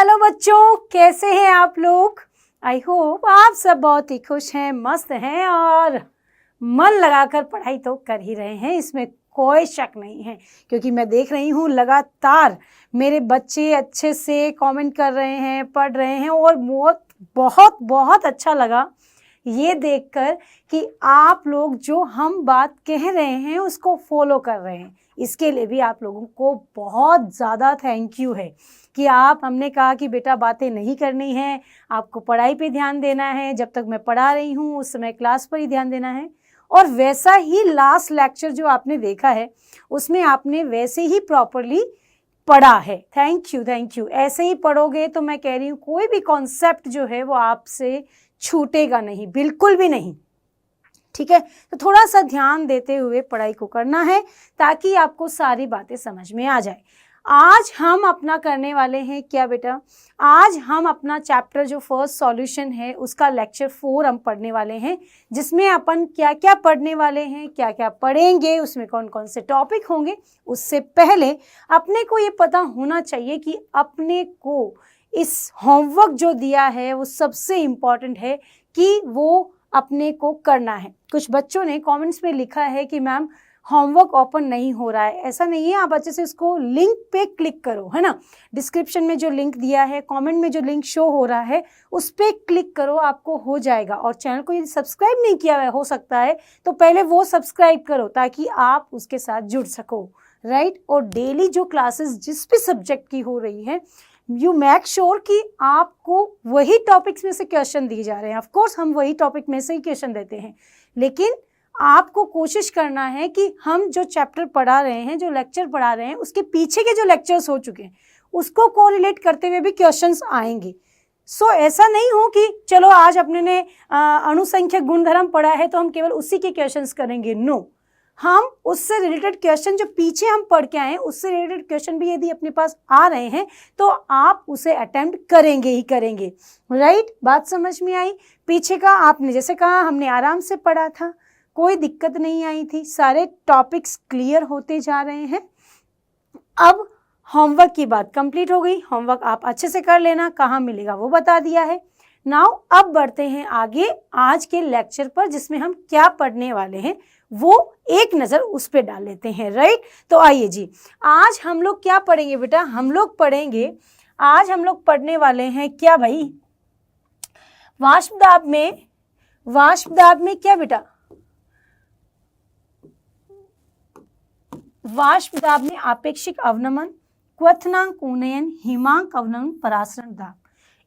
Hello बच्चों, कैसे हैं आप लोग। आई होप आप सब बहुत ही खुश हैं, मस्त हैं और मन लगाकर पढ़ाई तो कर ही रहे हैं, इसमें कोई शक नहीं है। क्योंकि मैं देख रही हूँ लगातार मेरे बच्चे अच्छे से कमेंट कर रहे हैं, पढ़ रहे हैं और बहुत बहुत बहुत अच्छा लगा ये देखकर कि आप लोग जो हम बात कह रहे हैं उसको फॉलो कर रहे हैं। इसके लिए भी आप लोगों को बहुत ज़्यादा थैंक यू है कि हमने कहा कि बेटा बातें नहीं करनी है, आपको पढ़ाई पे ध्यान देना है, जब तक मैं पढ़ा रही हूँ उस समय क्लास पर ही ध्यान देना है। और वैसा ही लास्ट लेक्चर जो आपने देखा है उसमें आपने वैसे ही प्रॉपरली पढ़ा है। Thank you. ऐसे ही पढ़ोगे तो मैं कह रही हूँ कोई भी कॉन्सेप्ट जो है वो आपसे छूटेगा नहीं, बिल्कुल भी नहीं। ठीक है, तो थोड़ा सा ध्यान देते हुए पढ़ाई को करना है ताकि आपको सारी बातें समझ में आ जाए। आज हम अपना करने वाले हैं क्या बेटा, आज हम अपना चैप्टर जो फर्स्ट सॉल्यूशन है उसका लेक्चर 4 हम पढ़ने वाले हैं, जिसमें अपन क्या क्या पढ़ने वाले हैं, क्या क्या पढ़ेंगे, उसमें कौन कौन से टॉपिक होंगे। उससे पहले अपने को ये पता होना चाहिए कि अपने को इस होमवर्क जो दिया है वो सबसे इम्पॉर्टेंट है कि वो अपने को करना है। कुछ बच्चों ने कमेंट्स में लिखा है कि मैम होमवर्क ओपन नहीं हो रहा है। ऐसा नहीं है, आप अच्छे से उसको लिंक पे क्लिक करो, है ना। डिस्क्रिप्शन में जो लिंक दिया है, कमेंट में जो लिंक शो हो रहा है उस पर क्लिक करो, आपको हो जाएगा। और चैनल को यदि सब्सक्राइब नहीं किया हो सकता है तो पहले वो सब्सक्राइब करो ताकि आप उसके साथ जुड़ सको, राइट। और डेली जो क्लासेस जिस भी सब्जेक्ट की हो रही है यू मेक श्योर कि आपको वही टॉपिक्स में से क्वेश्चन दिए जा रहे हैं। ऑफ कोर्स हम वही टॉपिक में से ही क्वेश्चन देते हैं, लेकिन आपको कोशिश करना है कि हम जो चैप्टर पढ़ा रहे हैं, जो लेक्चर पढ़ा रहे हैं, उसके पीछे के जो लेक्चर्स हो चुके हैं उसको कोरिलेट करते हुए भी क्वेश्चंस आएंगे। सो ऐसा नहीं हो कि चलो आज अपने ने अणुसंख्यक गुणधर्म पढ़ा है तो हम केवल उसी के क्वेश्चंस करेंगे। नो, हम उससे रिलेटेड क्वेश्चन जो पीछे हम पढ़ के आए हैं उससे रिलेटेड क्वेश्चन भी यदि अपने पास आ रहे हैं तो आप उसे अटेम्प्ट करेंगे ही करेंगे, राइट। बात समझ में आई। पीछे का आपने जैसे कहा हमने आराम से पढ़ा था, कोई दिक्कत नहीं आई थी, सारे टॉपिक्स क्लियर होते जा रहे हैं। अब होमवर्क की बात कंप्लीट हो गई, होमवर्क आप अच्छे से कर लेना, कहाँ मिलेगा वो बता दिया है। नाउ अब बढ़ते हैं आगे आज के लेक्चर पर, जिसमें हम क्या पढ़ने वाले हैं वो एक नज़र उस पे डाल लेते हैं, राइट। तो आइए जी, आज हम लोग क्या पढ़ेंगे बेटा, हम लोग पढ़ने वाले हैं क्या भाई, वाष्प दाब में क्या बेटा, वाष्प दाब में आपेक्षिक अवनमन, क्वथनांक उन्नयन, हिमांक अवनमन, परासरण दाब।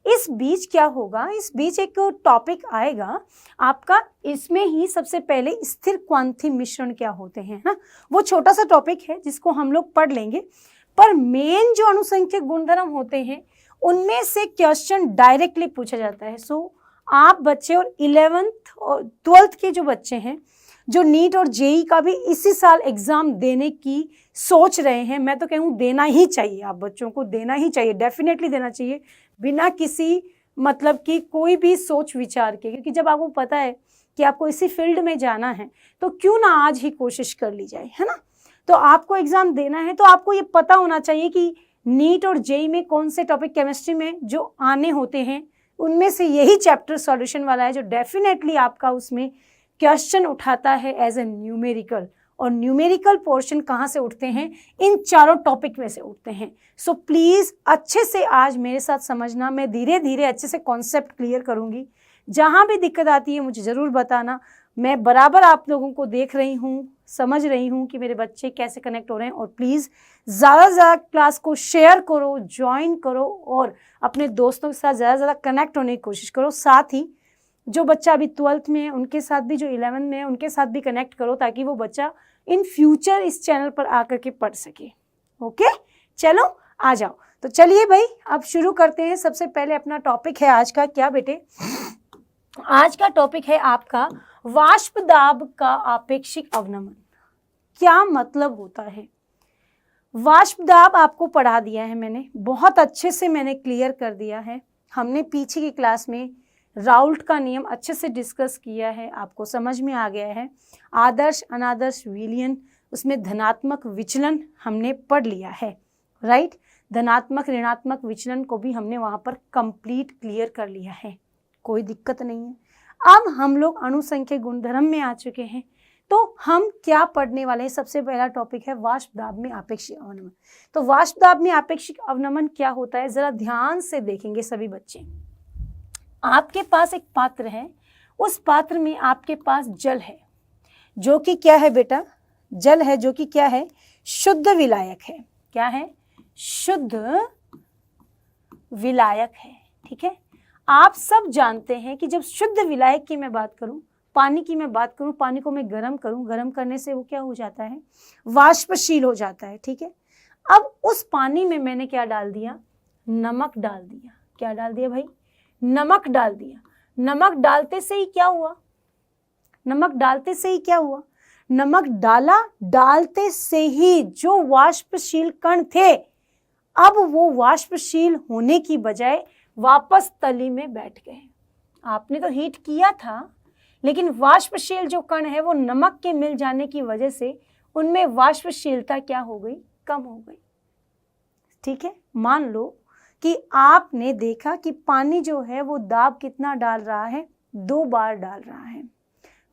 इस बीच क्या होगा, इस बीच एक टॉपिक आएगा आपका, इसमें ही सबसे पहले स्थिर क्वांथी मिश्रण क्या होते हैं, ना वो छोटा सा टॉपिक है जिसको हम लोग पढ़ लेंगे। पर मेन जो अणुसंख्यक गुणधर्म होते हैं उनमें से क्वेश्चन डायरेक्टली पूछा जाता है। सो आप बच्चे और 11th और 12th के जो बच्चे हैं जो नीट और जेई का भी इसी साल एग्जाम देने की सोच रहे हैं, मैं तो कहूँ देना ही चाहिए, आप बच्चों को देना ही चाहिए, डेफिनेटली देना चाहिए, बिना किसी मतलब कि कोई भी सोच विचार के। क्योंकि जब आपको पता है कि आपको इसी फील्ड में जाना है तो क्यों ना आज ही कोशिश कर ली जाए, है ना। तो आपको एग्जाम देना है तो आपको ये पता होना चाहिए कि नीट और जेई में कौन से टॉपिक केमिस्ट्री में जो आने होते हैं उनमें से यही चैप्टर सॉल्यूशन वाला है जो डेफिनेटली आपका उसमें क्वेश्चन उठाता है एज ए न्यूमेरिकल। और न्यूमेरिकल पोर्शन कहाँ से उठते हैं, इन चारों टॉपिक में से उठते हैं। सो प्लीज़ अच्छे से आज मेरे साथ समझना, मैं धीरे धीरे अच्छे से कॉन्सेप्ट क्लियर करूँगी। जहाँ भी दिक्कत आती है मुझे ज़रूर बताना, मैं बराबर आप लोगों को देख रही हूँ, समझ रही हूँ कि मेरे बच्चे कैसे कनेक्ट हो रहे हैं। और प्लीज़ ज़्यादा से ज़्यादा क्लास को शेयर करो, ज्वाइन करो और अपने दोस्तों के साथ ज़्यादा से ज़्यादा कनेक्ट होने की कोशिश करो। साथ ही जो बच्चा अभी 12th में है उनके साथ भी, जो 11th में है उनके साथ भी कनेक्ट करो ताकि वो बच्चा इन फ्यूचर इस चैनल पर आकर के पढ़ सके। ओके, चलो आ जाओ। तो चलिए भाई अब शुरू करते हैं। सबसे पहले अपना टॉपिक है आज का क्या बेटे, आज का टॉपिक है आपका वाष्प दाब का आपेक्षिक अवनमन। क्या मतलब होता है वाष्प दाब, आपको पढ़ा दिया है मैंने, बहुत अच्छे से मैंने क्लियर कर दिया है। हमने पीछे की क्लास में राउल्ट का नियम अच्छे से डिस्कस किया है, आपको समझ में आ गया है। आदर्श अनादर्श विलयन, उसमें धनात्मक विचलन हमने पढ़ लिया है, राइट। धनात्मक ऋणात्मक विचलन को भी हमने वहाँ पर कंप्लीट क्लियर कर लिया है, कोई दिक्कत नहीं है। अब हम लोग अणुसंख्यक गुणधर्म में आ चुके हैं, तो हम क्या पढ़ने वाले हैं? सबसे पहला टॉपिक है वाष्प दाब में आपेक्षिक अवनमन। तो वाष्प दाब में आपेक्षिक अवनमन क्या होता है, जरा ध्यान से देखेंगे सभी बच्चे। आपके पास एक पात्र है, उस पात्र में आपके पास जल है जो कि क्या है बेटा? जल है जो कि क्या है? शुद्ध विलायक है। क्या है? शुद्ध विलायक है। ठीक है, आप सब जानते हैं कि जब शुद्ध विलायक की मैं बात करूं, पानी की मैं बात करूं, पानी को मैं गर्म करूं, गर्म करने से वो क्या हो जाता है? वाष्पशील हो जाता है। ठीक है, अब उस पानी में मैंने क्या डाल दिया? नमक डाल दिया। क्या डाल दिया भाई? नमक डाल दिया। नमक डालते से ही क्या हुआ? नमक डालते से ही क्या हुआ? नमक डाला, डालते से ही जो वाष्पशील कण थे, अब वो वाष्पशील होने की बजाय वापस तली में बैठ गए। आपने तो हीट किया था, लेकिन वाष्पशील जो कण है वो नमक के मिल जाने की वजह से उनमें वाष्पशीलता क्या हो गई? कम हो गई। ठीक है, मान लो कि आपने देखा कि पानी जो है वो दाब कितना डाल रहा है? 2 बार डाल रहा है।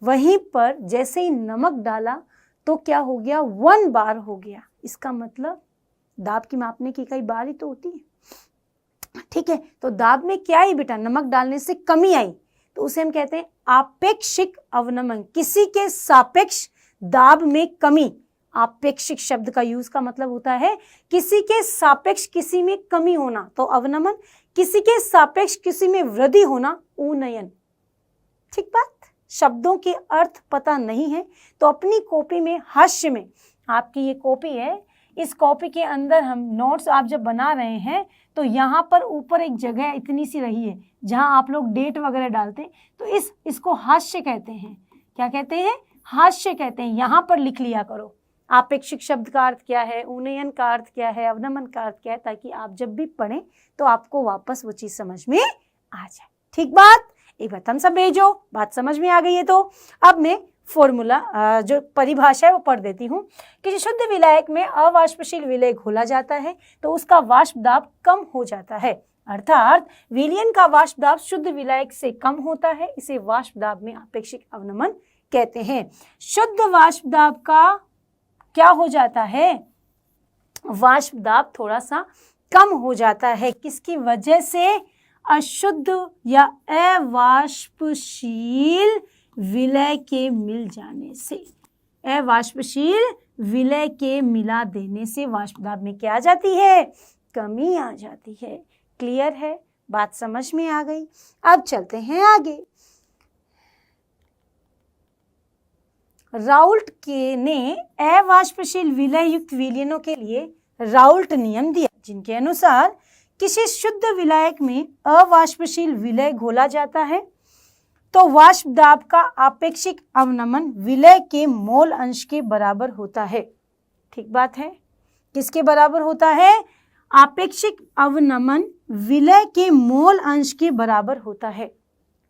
वहीं पर जैसे ही नमक डाला तो क्या हो गया? 1 बार हो गया। इसका मतलब दाब की मापने की इकाई बार ही तो होती है। ठीक है, तो दाब में क्या आई बेटा? नमक डालने से कमी आई, तो उसे हम कहते हैं आपेक्षिक अवनमन। किसी के सापेक्ष दाब में कमी। आपेक्षिक शब्द का यूज का मतलब होता है किसी के सापेक्ष किसी में कमी होना, तो अवनमन। किसी के सापेक्ष किसी में वृद्धि होना, उन्नयन। ठीक बात? शब्दों के अर्थ पता नहीं है तो अपनी कॉपी में, हास्य में, आपकी ये कॉपी है, इस कॉपी के अंदर हम नोट्स आप जब बना रहे हैं तो यहाँ पर ऊपर एक जगह इतनी सी रही है जहाँ आप लोग डेट वगैरह डालते, तो इसको हास्य कहते हैं। क्या कहते हैं? हास्य कहते हैं। यहाँ पर लिख लिया करो आपेक्षिक शब्द का अर्थ क्या है, उन्नयन का अर्थ क्या है, अवनमन का अर्थ क्या है, ताकि आप जब भी पढ़ें तो आपको वापस वो चीज समझ में आ जाए। ठीक बात? एक बार थम्स अप भेजो, बात समझ में आ गई है। तो अब मैं फॉर्मूला जो परिभाषा है वो पढ़ देती हूँ। किसी शुद्ध विलायक में अवाष्पशील विलय घोला जाता है तो उसका वाष्प दाब कम हो जाता है, अर्थात विलयन का वाष्प दाब शुद्ध विलायक से कम होता है। इसे वाष्प दाब में आपेक्षिक अवनमन कहते हैं। शुद्ध वाष्प दाब का क्या हो जाता है? वाष्प दाब थोड़ा सा कम हो जाता है। किसकी वजह से? अशुद्ध या अवाष्पशील विलय के मिल जाने से। अवाष्पशील विलय के मिला देने से वाष्प दाब में क्या आ जाती है? कमी आ जाती है। क्लियर है? बात समझ में आ गई? अब चलते हैं आगे। राउल्ट ने अवाष्पशील विलय युक्त विलयनों के लिए राउल्ट नियम दिया, जिनके अनुसार किसी शुद्ध विलायक में अवाष्पशील विलय घोला जाता है तो वाष्प दाब का आपेक्षिक अवनमन विलय के मोल अंश के बराबर होता है। ठीक बात है? किसके बराबर होता है? आपेक्षिक अवनमन विलय के मोल अंश के बराबर होता है।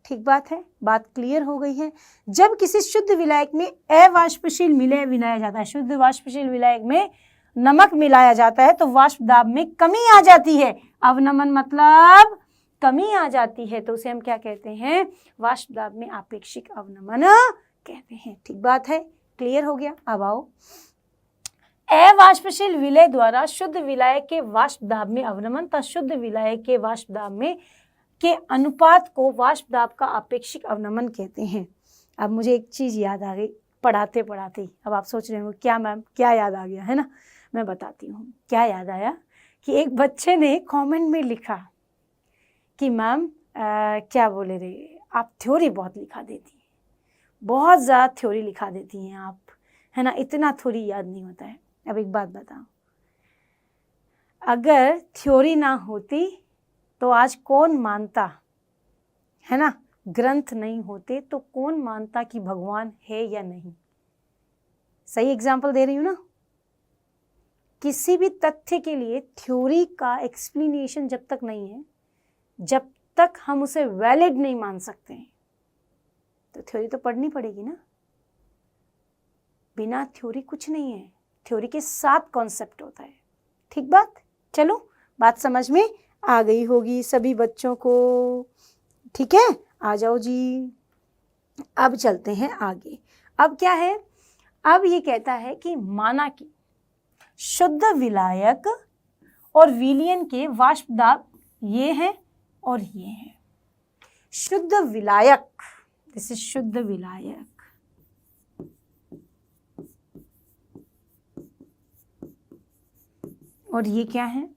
ठीक बात है? बात क्लियर हो गई है? जब किसी शुद्ध विलायक में अवाष्पशील विलय मिलाया जाता है, शुद्ध वाष्पशील विलायक में नमक मिलाया जाता है तो वाष्प दाब में कमी आ जाती है। अवनमन मतलब कमी आ जाती है, तो उसे हम क्या कहते हैं? वाष्प दाब में आपेक्षिक अवनमन कहते हैं। ठीक बात है? क्लियर हो गया? अब आओ, अवाष्पशील विलय द्वारा शुद्ध विलायक के वाष्प दाब में अवनमन तथा शुद्ध विलायक के वाष्प दाब में के अनुपात को वाष्प दाब का आपेक्षिक अवनमन कहते हैं। अब मुझे एक चीज याद आ गई पढ़ाते पढ़ाते। अब आप सोच रहे होंगे क्या मैम क्या याद आ गया, है ना? मैं बताती हूँ क्या याद आया। कि एक बच्चे ने कमेंट में लिखा कि मैम क्या बोले रे, आप थ्योरी बहुत लिखा देती हैं, बहुत ज़्यादा थ्योरी लिखा देती हैं आप, है ना? इतना थ्योरी याद नहीं होता है। अब एक बात बताओ, अगर थ्योरी ना होती तो आज कौन मानता, है ना? ग्रंथ नहीं होते तो कौन मानता कि भगवान है या नहीं? सही एग्जाम्पल दे रही हूँ ना? किसी भी तथ्य के लिए थ्योरी का एक्सप्लेनेशन जब तक नहीं है, जब तक हम उसे वैलिड नहीं मान सकते हैं, तो थ्योरी तो पढ़नी पड़ेगी ना। बिना थ्योरी कुछ नहीं है, थ्योरी के साथ कॉन्सेप्ट होता है। ठीक बात? चलो बात समझ में आ गई होगी सभी बच्चों को। ठीक है, आ जाओ जी। अब चलते हैं आगे। अब क्या है, अब ये कहता है कि माना कि शुद्ध विलायक और विलयन के वाष्प दाब ये हैं और ये हैं। शुद्ध विलायक, दिस इज शुद्ध विलायक, और ये क्या है,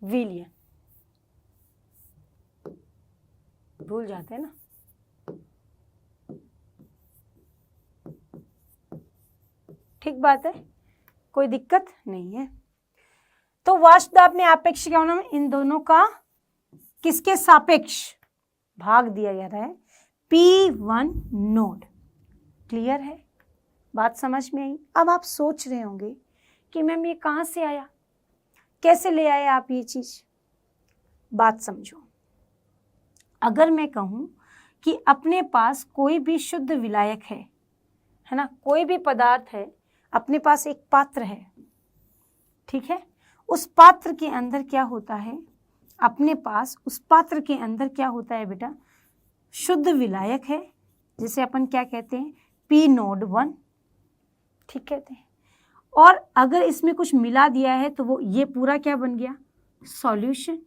विलयन। भूल जाते हैं ना। ठीक बात है, कोई दिक्कत नहीं है। तो वाष्प दाब में आपेक्ष क्या होना है, इन दोनों का किसके सापेक्ष भाग दिया जा रहा है, P1 नोड। क्लियर है, बात समझ में आई। अब आप सोच रहे होंगे कि मैम ये कहाँ से आया, कैसे ले आए आप ये चीज। बात समझो, अगर मैं कहूँ कि अपने पास कोई भी शुद्ध विलायक है ना, कोई भी पदार्थ है, अपने पास एक पात्र है, ठीक है, उस पात्र के अंदर क्या होता है, अपने पास उस पात्र के अंदर क्या होता है बेटा, शुद्ध विलायक है, जिसे अपन क्या कहते हैं, P नोड 1, ठीक कहते हैं। और अगर इसमें कुछ मिला दिया है तो वो ये पूरा क्या बन गया, सॉल्यूशन।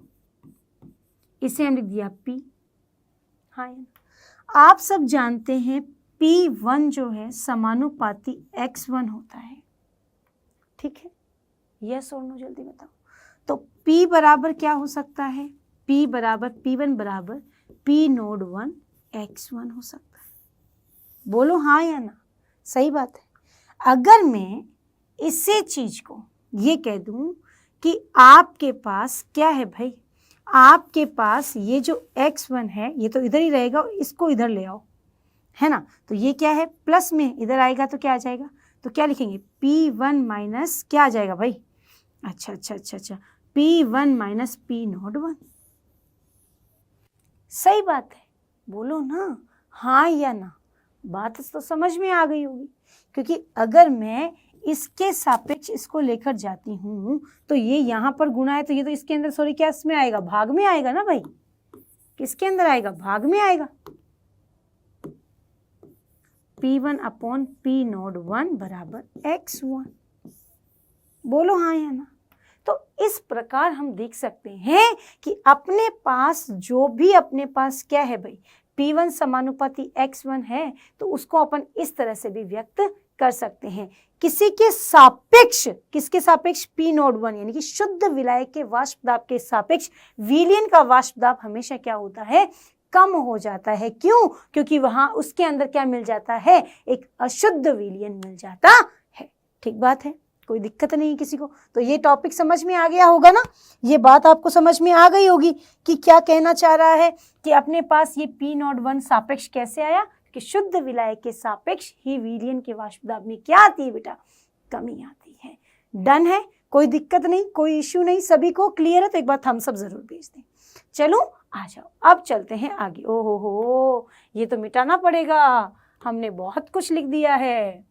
इसे हम लिख दिया P। हाँ, आप सब जानते हैं P1 जो है समानुपाती X1 होता है, ठीक है, यस और नो जल्दी बताओ। तो P बराबर क्या हो सकता है, P बराबर P1 बराबर P नोड 1 X1 हो सकता है। बोलो हाँ या ना, सही बात है। अगर मैं इसी चीज को ये कह दूं कि आपके पास क्या है भाई, आपके पास ये जो X1 है ये तो इधर ही रहेगा, इसको इधर ले आओ, है ना, तो ये क्या है, प्लस में इधर आएगा तो क्या आ जाएगा, तो क्या लिखेंगे, P1 माइनस क्या आ जाएगा भाई, अच्छा, P1 माइनस P नोड 1। सही बात है, बोलो ना हाँ या ना। बात तो समझ में आ गई होगी, क्योंकि अगर मैं इसके सापेक्ष इसको लेकर जाती हूँ तो ये यहाँ पर गुणा है, तो ये तो इसके अंदर सॉरी क्या इसमें आएगा, भाग में आएगा ना भाई, किसके अंदर आएगा, भाग में आएगा। P1 अपॉन P नोड 1 बराबर X1। बोलो हाँ या ना। तो इस प्रकार हम देख सकते हैं कि अपने पास जो भी अपने पास क्या है भाई, P1 समानुपाती X1 है, तो उसको अपन इस तरह से भी व्यक्त कर सकते हैं, किसी के सापेक्ष, किसके सापेक्ष, P नोड 1 यानी कि शुद्ध विलायक के वाष्प दाब के सापेक्ष विलयन का वाष्प दाब हमेशा क्या होता है, कम हो जाता है। क्यों, क्योंकि वहां उसके अंदर क्या मिल जाता है, एक अशुद्ध विलयन मिल जाता है। ठीक बात है, कोई दिक्कत नहीं किसी को। तो ये टॉपिक समझ में आ गया होगा ना, ये बात आपको समझ में आ गई होगी कि क्या कहना चाह रहा है कि अपने पास ये P नोड 1 सापेक्ष कैसे आया, कि शुद्ध विलायक के सापेक्ष ही विलयन के वाष्प दाब में क्या आती है बेटा, कमी आती है। डन है, कोई दिक्कत नहीं, कोई इश्यू नहीं, सभी को क्लियर है, तो एक बार थम्स अप जरूर भेज दें। चलो आ जाओ, अब चलते हैं आगे। ओहो हो, ये तो मिटाना पड़ेगा, हमने बहुत कुछ लिख दिया है।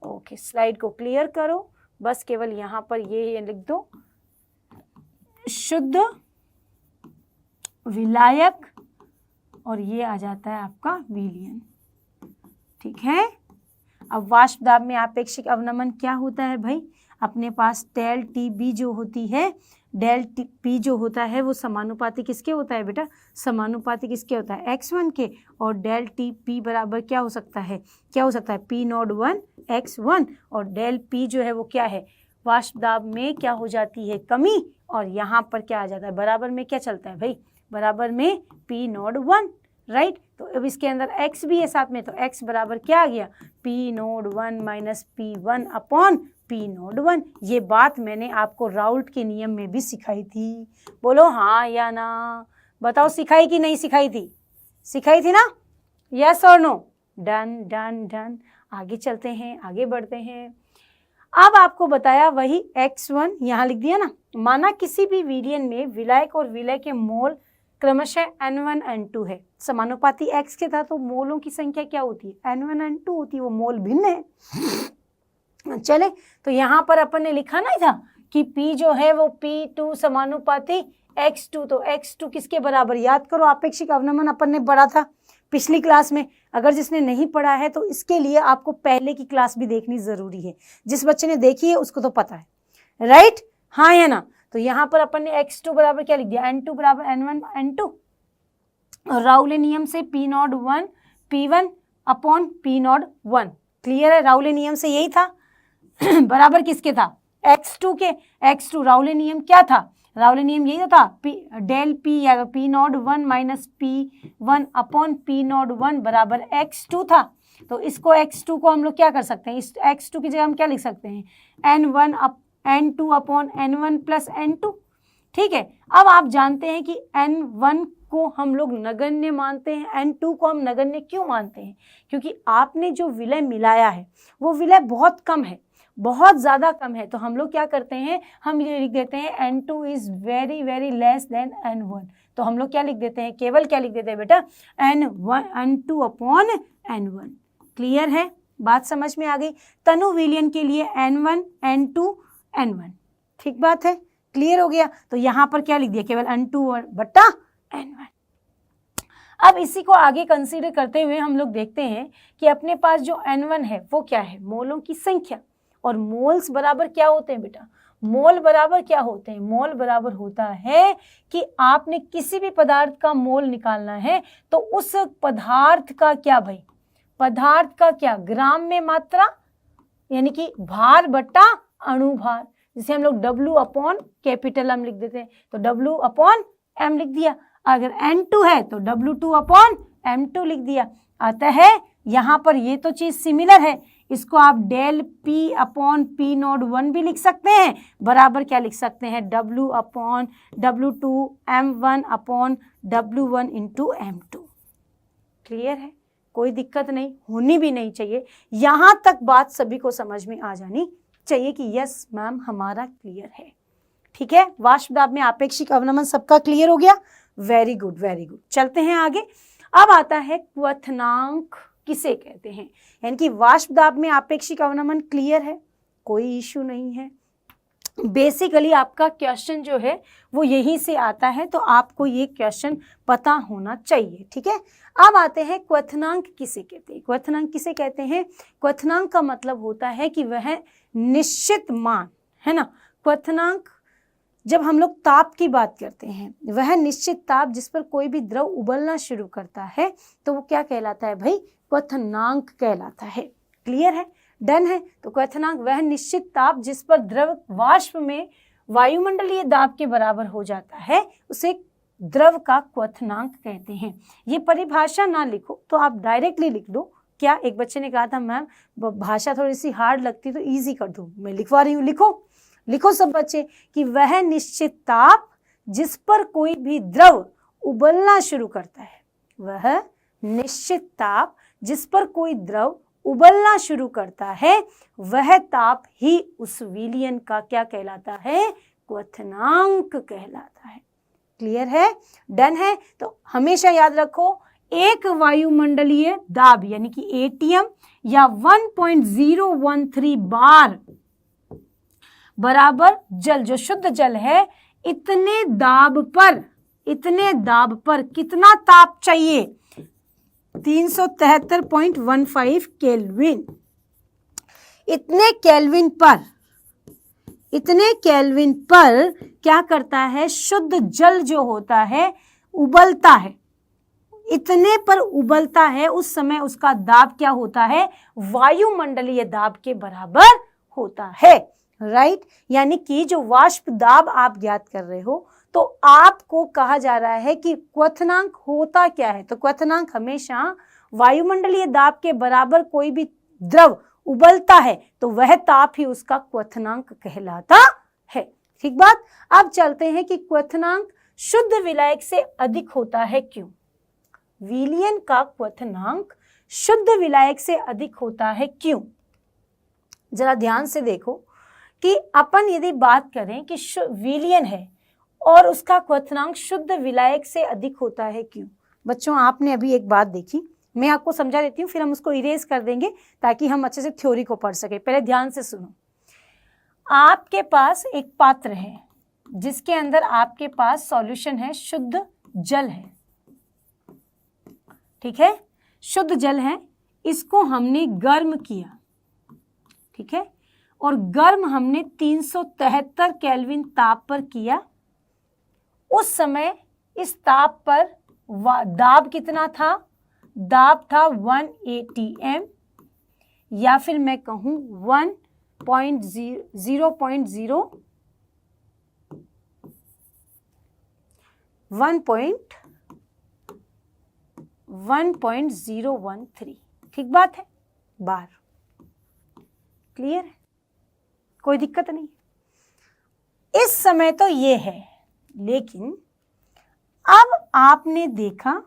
ओके, स्लाइड को क्लियर करो, बस केवल यहाँ पर ये लिख दो, शुद्ध विलायक, और ये आ जाता है आपका विलयन। ठीक है, अब वाष्प दाब में आपेक्षिक अवनमन क्या होता है भाई, अपने पास डेल टी बी जो होती है, डेल टी पी जो होता है वो समानुपाती किसके होता है बेटा, समानुपाती किसके होता है, X1 के, और डेल टी पी बराबर क्या हो सकता है, क्या हो सकता है, P नोड 1 X1, और डेल पी जो है वो क्या है, वाष्प दाब में क्या हो जाती है, कमी, और यहाँ पर क्या आ जाता है, बराबर में क्या चलता है भाई, बराबर में P नोड 1, राइट। तो अब इसके अंदर X भी है साथ में, तो X बराबर क्या आ गया, P node 1 minus P1 upon P node 1। ये बात मैंने आपको राउल्ट के नियम में भी सिखाई थी, बोलो हाँ या ना, बताओ सिखाई कि नहीं सिखाई थी, सिखाई थी ना, यस और नो। डन डन डन, आगे चलते हैं, आगे बढ़ते हैं। अब आपको बताया वही X1 यहाँ लिख दिया ना, माना किसी भी विलयन में विलायक और विलय के मोल क्रमशः N1 N2 है, समानुपाती X के था, तो मोलों की संख्या क्या होती है, N1 N2 होती है, वो मोल भिन्न है। चले, तो यहाँ पर अपन ने लिखा नहीं था कि P जो है वो P2 समानुपाती X2, तो X2 किसके बराबर, याद करो आपेक्षिक अवनमन अपन ने पढ़ा था पिछली क्लास में। अगर जिसने नहीं पढ़ा है तो इसके लिए आपको पहले की क्लास भी देखनी जरूरी है, जिस बच्चे ने देखी है उसको तो पता है, राइट, हाँ या ना। तो यहाँ पर अपन ने X2 बराबर क्या लिख दिया, N2 बराबर N1 N2, और राउले नियम से P01 P1 upon P01, clear है, राउले नियम से यही था बराबर किसके था, X2 के। X2 राउले नियम क्या था, राउले नियम यही तो था, डेल P या P01 minus P1 upon P01 बराबर X2 था। तो इसको X2 को हम लोग क्या कर सकते हैं, इस X2 की जगह हम क्या लिख सकते हैं, N2 upon N1 plus N2, ठीक है। अब आप जानते हैं कि N1 को हम लोग नगण्य मानते हैं, N2 को हम नगण्य क्यों मानते हैं, क्योंकि आपने जो विलय मिलाया है वो विलय बहुत कम है, बहुत ज़्यादा कम है। तो हम लोग क्या करते हैं, हम ये लिख देते हैं N2 is very very less than N1। तो हम लोग क्या लिख देते हैं, केवल क्या लिख देते हैं बेटा, N2 अपॉन N1। क्लियर है, बात समझ में आ गई। तनु विलयन के लिए N1 N2 N1, ठीक बात है, क्लियर हो गया। तो यहाँ पर क्या लिख दिया, केवल N2 बट्टा N1। अब इसी को आगे कंसीडर करते हुए हम लोग देखते हैं कि अपने पास जो N1 है वो क्या है, मोलों की संख्या, और मोल्स बराबर क्या होते हैं बेटा, मोल बराबर क्या होते हैं, मोल बराबर होता है कि आपने किसी भी पदार्थ का मोल निकालना है तो उस पदार्थ का क्या भाई, पदार्थ का क्या, ग्राम में मात्रा, यानी कि भार बट्टा अणुभार, जिसे हम लोग W अपॉन कैपिटल M लिख देते हैं। तो W अपॉन M लिख दिया, अगर N2 है तो W2 अपॉन M2 लिख दिया। अतः यहाँ पर ये तो चीज सिमिलर है, इसको आप डेल P अपॉन P01 भी लिख सकते हैं, बराबर क्या लिख सकते हैं, W upon W2 M1 upon W1 into M2। Clear है, कोई दिक्कत नहीं, होनी भी नहीं चाहिए, यहाँ तक बात सभी को समझ में आ जानी चाहिए कि यस मैम हमारा क्लियर है, ठीक है। वाष्प दाब में आपेक्षिक अवनमन सबका क्लियर हो गया, वेरी गुड वेरी गुड। चलते हैं आगे। अब आता है क्वथनांक किसे कहते हैं, यानी कि वाष्प दाब में आपेक्षिक अवनमन क्लियर है, कोई इश्यू नहीं है। बेसिकली आपका क्वेश्चन जो है वो यहीं से आता है, तो आपको ये क्वेश्चन पता होना चाहिए, ठीक है। अब आते हैं क्वथनांक किसे कहते हैं। क्वथनांक किसे कहते हैं, क्वथनांक का मतलब होता है कि वह निश्चित मान, है ना। क्वथनांक जब हम लोग ताप की बात करते हैं, वह निश्चित ताप जिस पर कोई भी द्रव उबलना शुरू करता है तो वो क्या कहलाता है भाई, क्वथनांक कहलाता है। क्लियर है, डन है। तो क्वथनांक वह निश्चित ताप जिस पर द्रव वाष्प में वायुमंडलीय दाब के बराबर हो जाता है, उसे द्रव का क्वथनांक कहते हैं। ये परिभाषा ना लिखो तो आप डायरेक्टली लिख दो। क्या, एक बच्चे ने कहा था मैम भाषा थोड़ी सी हार्ड लगती तो इजी कर दूं, मैं लिखवा रही हूँ, लिखो लिखो सब बच्चे कि वह निश्चित ताप जिस पर कोई भी द्रव उबलना शुरू करता है, वह निश्चित ताप जिस पर कोई द्रव उबलना शुरू करता है, वह ताप ही उस विलयन का क्या कहलाता है, क्वथनांक कहलाता है। क्लियर है, डन है। तो हमेशा याद रखो, एक वायुमंडलीय दाब यानी कि एटीएम या 1.013 बार बराबर जल, जो शुद्ध जल है, इतने दाब पर कितना ताप चाहिए, 373.15 केल्विन। इतने केल्विन पर क्या करता है, शुद्ध जल जो होता है उबलता है, इतने पर उबलता है, उस समय उसका दाब क्या होता है, वायुमंडलीय दाब के बराबर होता है, राइट। यानी कि जो वाष्प दाब आप ज्ञात कर रहे हो, तो आपको कहा जा रहा है कि क्वथनांक होता क्या है, तो क्वथनांक हमेशा वायुमंडलीय दाब के बराबर कोई भी द्रव उबलता है तो वह ताप ही उसका क्वथनांक कहलाता है, ठीक बात। अब चलते हैं कि क्वथनांक शुद्ध विलायक से अधिक होता है क्यों। विलयन का क्वथनांक शुद्ध विलायक से अधिक होता है क्यों, जरा ध्यान से देखो कि अपन यदि बात करें कि विलयन है और उसका क्वथनांक शुद्ध विलायक से अधिक होता है क्यों। बच्चों आपने अभी एक बात देखी, मैं आपको समझा देती हूँ, फिर हम उसको इरेज कर देंगे ताकि हम अच्छे से थ्योरी को पढ़ सके। पहले ध्यान से सुनो। आपके पास एक पात्र है जिसके अंदर आपके पास सॉल्यूशन है, शुद्ध जल है, ठीक है, शुद्ध जल है। इसको हमने गर्म किया, ठीक है, और गर्म हमने 373 केल्विन ताप पर किया। उस समय इस ताप पर दाब कितना था? दाब था 180 m, या फिर मैं कहूं 1.013। ठीक बात है? बार क्लियर है? कोई दिक्कत नहीं। इस समय तो ये है, लेकिन अब आपने देखा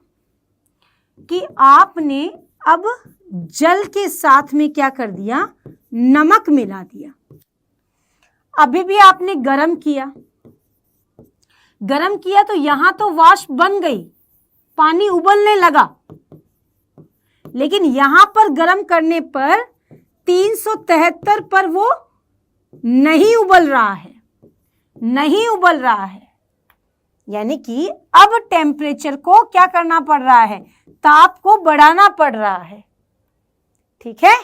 कि आपने अब जल के साथ में क्या कर दिया? नमक मिला दिया। अभी भी आपने गरम किया, गरम किया तो यहां तो वाष्प बन गई, पानी उबलने लगा, लेकिन यहां पर गरम करने पर 373 पर वो नहीं उबल रहा है, नहीं उबल रहा है। यानी कि अब टेम्परेचर को क्या करना पड़ रहा है? ताप को बढ़ाना पड़ रहा है, ठीक है।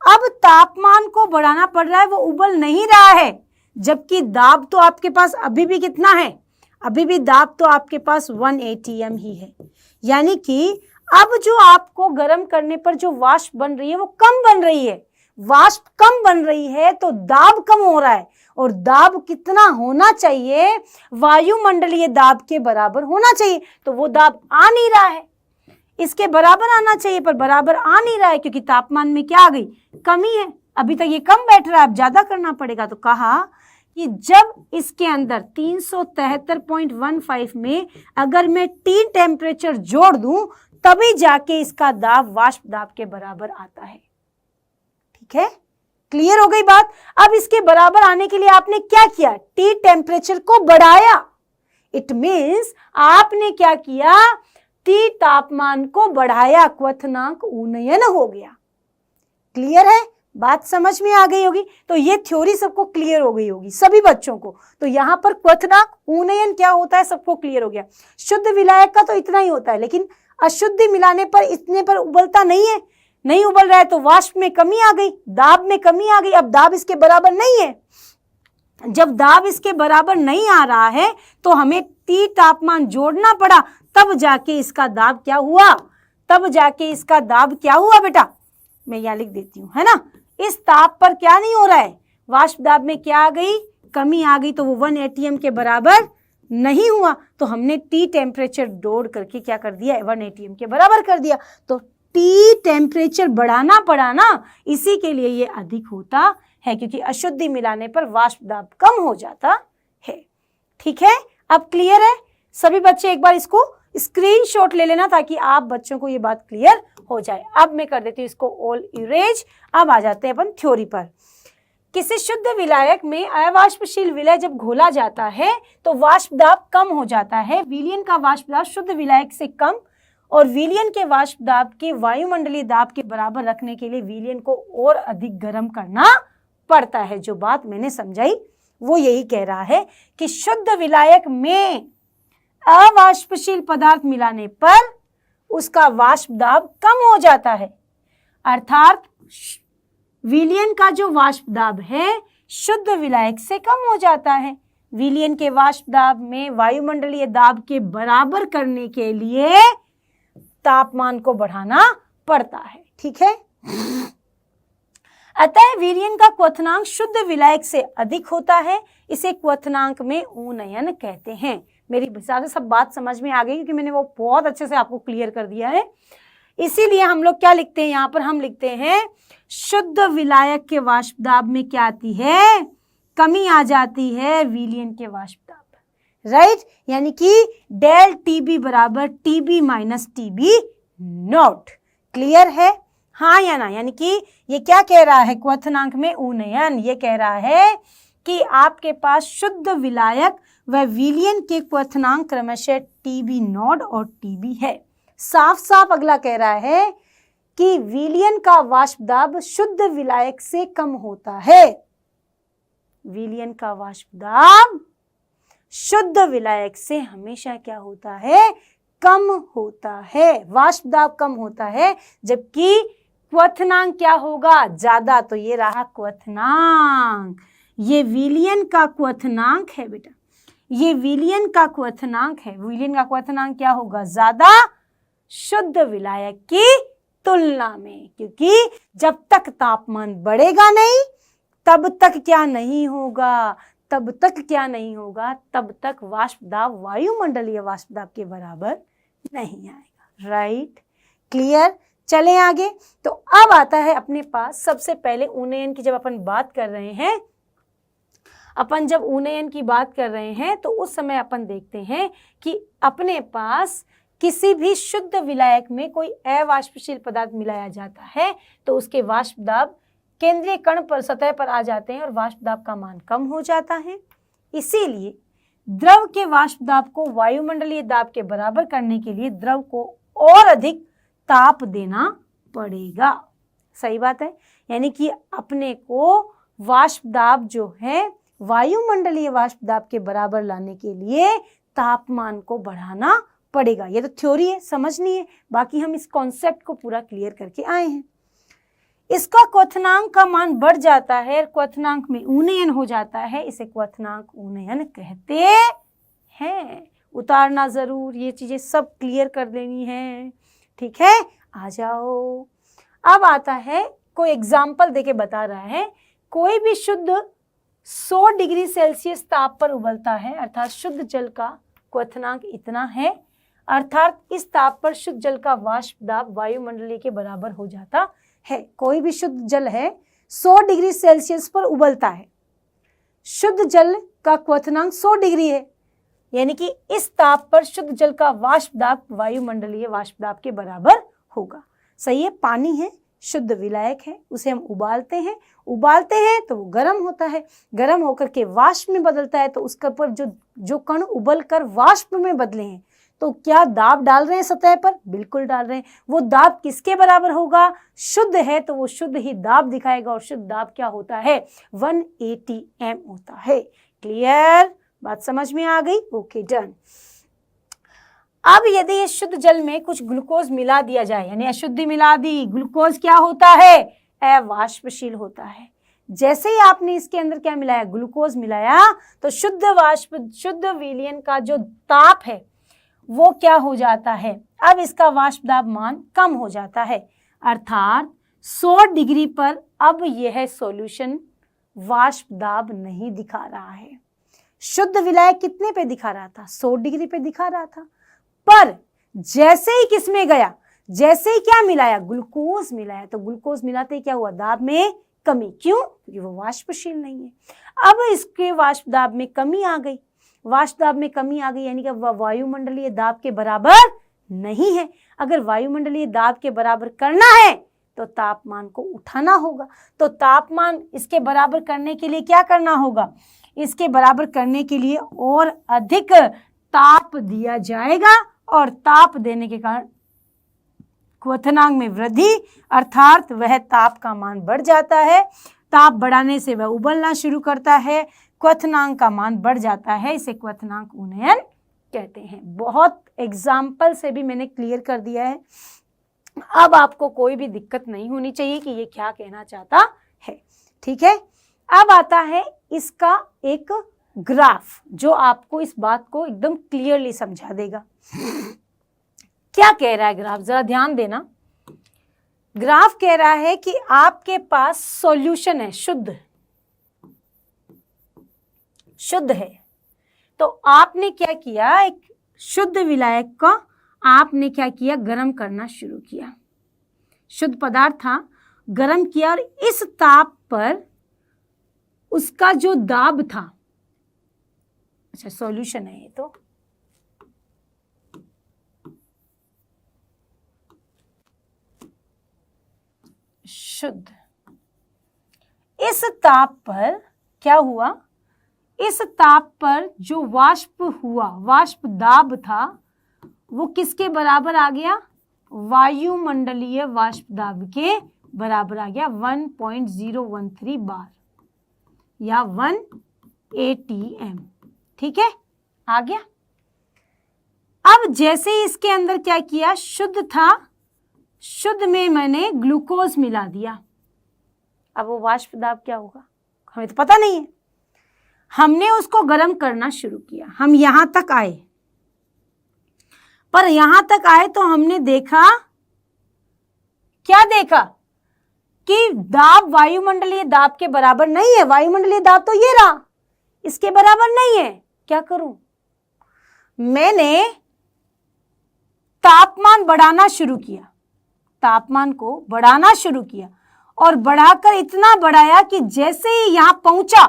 अब तापमान को बढ़ाना पड़ रहा है, वो उबल नहीं रहा है, जबकि दाब तो आपके पास अभी भी कितना है? अभी भी दाब तो आपके पास 180 m ही है। यानी कि अब जो आपको गर्म करने पर जो वाष्प बन रही है वो कम बन रही है। वाष्प कम बन रही है तो दाब कम हो रहा है, और दाब कितना होना चाहिए? वायुमंडलीय दाब के बराबर होना चाहिए। तो वो दाब आ नहीं रहा है, इसके बराबर आना चाहिए पर बराबर आ नहीं रहा है, क्योंकि तापमान में क्या आ गई? कमी है। अभी तक ये कम बैठ रहा है, अब ज्यादा करना पड़ेगा। तो कहा कि जब इसके अंदर 373.15 में अगर मैं T टेम्परेचर जोड़ दूं तभी जाके इसका दाब वाष्प दाब के बराबर आता है। ठीक है, क्लियर हो गई बात? अब इसके बराबर आने के लिए आपने क्या किया? T टेम्परेचर को बढ़ाया। इट मीन्स आपने क्या किया? T तापमान को बढ़ाया, क्वथनांक उन्नयन हो गया। क्लियर है? बात समझ में आ गई होगी। तो ये थ्योरी सबको क्लियर हो गई होगी, सभी बच्चों को। तो यहां पर क्वथनांक उन्नयन क्या होता है सबको क्लियर हो गया। शुद्ध विलायक का तो इतना ही होता है, लेकिन अशुद्धि मिलाने पर इतने पर उबलता नहीं है, नहीं उबल रहा है तो वाष्प में कमी आ गई, दाब में कमी आ गई। अब दाब इसके बराबर नहीं है। जब दाब इसके बराबर नहीं आ रहा है तो हमें T तापमान जोड़ना पड़ा, तब जाके इसका दाब क्या हुआ? तब जाके इसका दाब क्या हुआ बेटा? मैं यहां लिख देती हूं, है ना। इस ताप पर क्या नहीं हो रहा है? वाष्प दाब में क्या आ गई? कमी आ गई। तो वो 180 m के बराबर नहीं हुआ, तो हमने T टेम्परेचर जोड़ करके क्या कर दिया? 180 m के बराबर कर दिया। तो T टेम्परेचर बढ़ाना पड़ा ना, इसी के लिए ये अधिक होता है, क्योंकि अशुद्धि मिलाने पर वाष्प दाब कम हो जाता है। ठीक है, अब क्लियर है? सभी बच्चे एक बार इसको स्क्रीनशॉट ले लेना ताकि आप बच्चों को ये बात क्लियर हो जाए। अब मैं कर देती हूँ इसको ऑल इरेज। अब आ जाते हैं अपन थ्योरी पर। किसी शुद्ध विलायक में अवाष्पशील विलय जब घोला जाता है तो वाष्प दाब कम हो जाता है। विलयन का वाष्प दाब शुद्ध विलायक से कम और विलयन के वाष्प दाब के वायुमंडलीय दाब के बराबर रखने के लिए विलयन को और अधिक गर्म करना पड़ता है। जो बात मैंने समझाई वो यही कह रहा है कि शुद्ध विलायक में अवाष्पशील पदार्थ मिलाने पर उसका वाष्प दाब कम हो जाता है, अर्थात विलयन का जो वाष्प दाब है शुद्ध विलायक से कम हो जाता है। विलयन के वाष्प दाब में वायुमंडलीय दाब के बराबर करने के लिए तापमान को बढ़ाना पड़ता है। ठीक है, अतः विलयन का क्वथनांक शुद्ध विलायक से अधिक होता है, इसे क्वथनांक में उन्नयन कहते हैं। मेरी हिसाब से सब बात समझ में आ गई, क्योंकि मैंने वो बहुत अच्छे से आपको क्लियर कर दिया है। इसीलिए हम लोग क्या लिखते हैं यहाँ पर? हम लिखते हैं शुद्ध विलायक के वाष्प दाब में क्या आती है? कमी आ जाती है विलयन के वाष्प दाब, राइट। यानी कि डेल टीबी बराबर TB minus TB naught. Clear है? हाँ या ना? यानी कि ये क्या कह रहा है? क्वथनांक में उन्नयन ये कह रहा है कि आपके पास शुद्ध विलायक व विलयन के क्वथनांक क्रमशः टीबी नॉट और टीबी है। साफ साफ अगला कह रहा है कि विलयन का वाष्प दाब शुद्ध विलायक से कम होता है। विलयन का वाष्प दाब शुद्ध विलायक से हमेशा क्या होता है? कम होता है। वाष्प दाब कम होता है, जबकि क्वथनांक क्या होगा? ज्यादा। तो ये रहा क्वथनांक, ये विलयन का क्वथनांक है बेटा, ये विलयन का क्वथनांक है। विलयन का क्वथनांक क्या होगा? ज्यादा शुद्ध विलायक की तुलना में, क्योंकि जब तक तापमान बढ़ेगा नहीं तब तक क्या नहीं होगा? तब तक क्या नहीं होगा? तब तक वाष्प दाब वायुमंडलीय वाष्प दाब के बराबर नहीं आएगा। Right, clear? चलें आगे। तो अब आता है अपने पास सबसे पहले उन्नयन की जब अपन बात कर रहे हैं, अपन जब उन्नयन की बात कर रहे हैं तो उस समय अपन देखते हैं कि अपने पास किसी भी शुद्ध विलायक में कोई अवाष्पशील पदार्थ मिलाया जाता है तो उसके वाष्प दाब केंद्रीय कण पर सतह पर आ जाते हैं और वाष्प दाब का मान कम हो जाता है। इसीलिए द्रव के वाष्प दाब को वायुमंडलीय दाब के बराबर करने के लिए द्रव को और अधिक ताप देना पड़ेगा। सही बात है, यानी कि अपने को वाष्प दाब जो है वायुमंडलीय वाष्प दाब के बराबर लाने के लिए तापमान को बढ़ाना पड़ेगा। ये तो थ्योरी है, समझनी है, बाकी हम इस कॉन्सेप्ट को पूरा क्लियर करके आए हैं। इसका क्वथनांक का मान बढ़ जाता है, क्वथनांक में उन्नयन हो जाता है, इसे क्वथनांक उन्नयन कहते हैं। उतारना जरूर, ये चीजें सब क्लियर कर देनी है। ठीक है, आ जाओ। अब आता है, कोई एग्जाम्पल देके बता रहा है, कोई भी शुद्ध 100 डिग्री सेल्सियस ताप पर उबलता है, अर्थात शुद्ध जल का क्वथनांक इतना है, अर्थात इस ताप पर शुद्ध जल का वाष्प दाब वायुमंडलीय के बराबर हो जाता है। कोई भी शुद्ध जल है 100 डिग्री सेल्सियस पर उबलता है, शुद्ध जल का क्वथनांक 100 डिग्री है, यानी कि इस ताप पर शुद्ध जल का वाष्प दाब वायुमंडलीय वाष्प दाब के बराबर होगा। सही है, पानी है, शुद्ध विलायक है, उसे हम उबालते हैं तो वो गर्म होता है, गर्म होकर के वाष्प में बदलता है, तो उसके ऊपर जो कण उबल कर वाष्प में बदले हैं तो क्या दाब डाल रहे हैं सतह पर? बिल्कुल डाल रहे हैं। वो दाब किसके बराबर होगा? शुद्ध है तो वो शुद्ध ही दाब दिखाएगा, और शुद्ध दाब क्या होता है? 180 m होता है। क्लियर? बात समझ में आ गई? Okay, done. अब यदि इस शुद्ध जल में कुछ ग्लूकोज मिला दिया जाए, यानी अशुद्धि मिला दी, ग्लूकोज क्या होता है? अवाष्पशील होता है। जैसे ही आपने इसके अंदर क्या मिलाया? ग्लूकोज मिलाया, तो शुद्ध विलयन का जो ताप है वो क्या हो जाता है? अब इसका वाष्प दाब मान कम हो जाता है, अर्थात 100 डिग्री पर अब यह सॉल्यूशन वाष्प दाब नहीं दिखा रहा है। शुद्ध विलायक कितने पे दिखा रहा था? 100 डिग्री पे दिखा रहा था, पर जैसे ही किसमें गया? जैसे ही क्या मिलाया? ग्लूकोज मिलाया, तो ग्लूकोज मिलाते ही क्या हुआ? दाब में कमी। क्यों? क्योंकि वो वाष्पशील नहीं है। अब इसके वाष्प दाब में कमी आ गई, वाष्प दाब में कमी आ गई, यानी कि वायुमंडलीय दाब के बराबर नहीं है। अगर वायुमंडलीय दाब के बराबर करना है तो तापमान को उठाना होगा, तो तापमान इसके बराबर करने के लिए क्या करना होगा? इसके बराबर करने के लिए और अधिक ताप दिया जाएगा, और ताप देने के कारण क्वथनांक में वृद्धि, अर्थात वह ताप का मान बढ़ जाता है। ताप बढ़ाने से वह उबलना शुरू करता है, क्वथनांक का मान बढ़ जाता है, इसे क्वथनांक उन्नयन कहते हैं। बहुत एग्जाम्पल से भी मैंने क्लियर कर दिया है, अब आपको कोई भी दिक्कत नहीं होनी चाहिए कि ये क्या कहना चाहता है। ठीक है, अब आता है इसका एक ग्राफ जो आपको इस बात को एकदम क्लियरली समझा देगा। क्या कह रहा है ग्राफ? जरा ध्यान देना। ग्राफ कह रहा है कि आपके पास सॉल्यूशन है, शुद्ध है, तो आपने क्या किया? एक शुद्ध विलायक का आपने क्या किया? गर्म करना शुरू किया। शुद्ध पदार्थ था, गर्म किया, और इस ताप पर उसका जो दाब था, अच्छा सॉल्यूशन है ये, तो शुद्ध, इस ताप पर क्या हुआ? इस ताप पर जो वाष्प हुआ, वाष्प दाब था, वो किसके बराबर आ गया? वायुमंडलीय वाष्प दाब के बराबर आ गया 1.013 बार या 1 atm। ठीक है, आ गया। अब जैसे ही इसके अंदर क्या किया, शुद्ध था, शुद्ध में मैंने ग्लूकोज मिला दिया। अब वो वाष्प दाब क्या होगा हमें तो पता नहीं है। हमने उसको गर्म करना शुरू किया, हम यहां तक आए, पर यहां तक आए तो हमने देखा, क्या देखा कि दाब वायुमंडलीय दाब के बराबर नहीं है। वायुमंडलीय दाब तो ये रहा, इसके बराबर नहीं है। क्या करूं, मैंने तापमान बढ़ाना शुरू किया, तापमान को बढ़ाना शुरू किया और बढ़ाकर इतना बढ़ाया कि जैसे ही यहां पहुंचा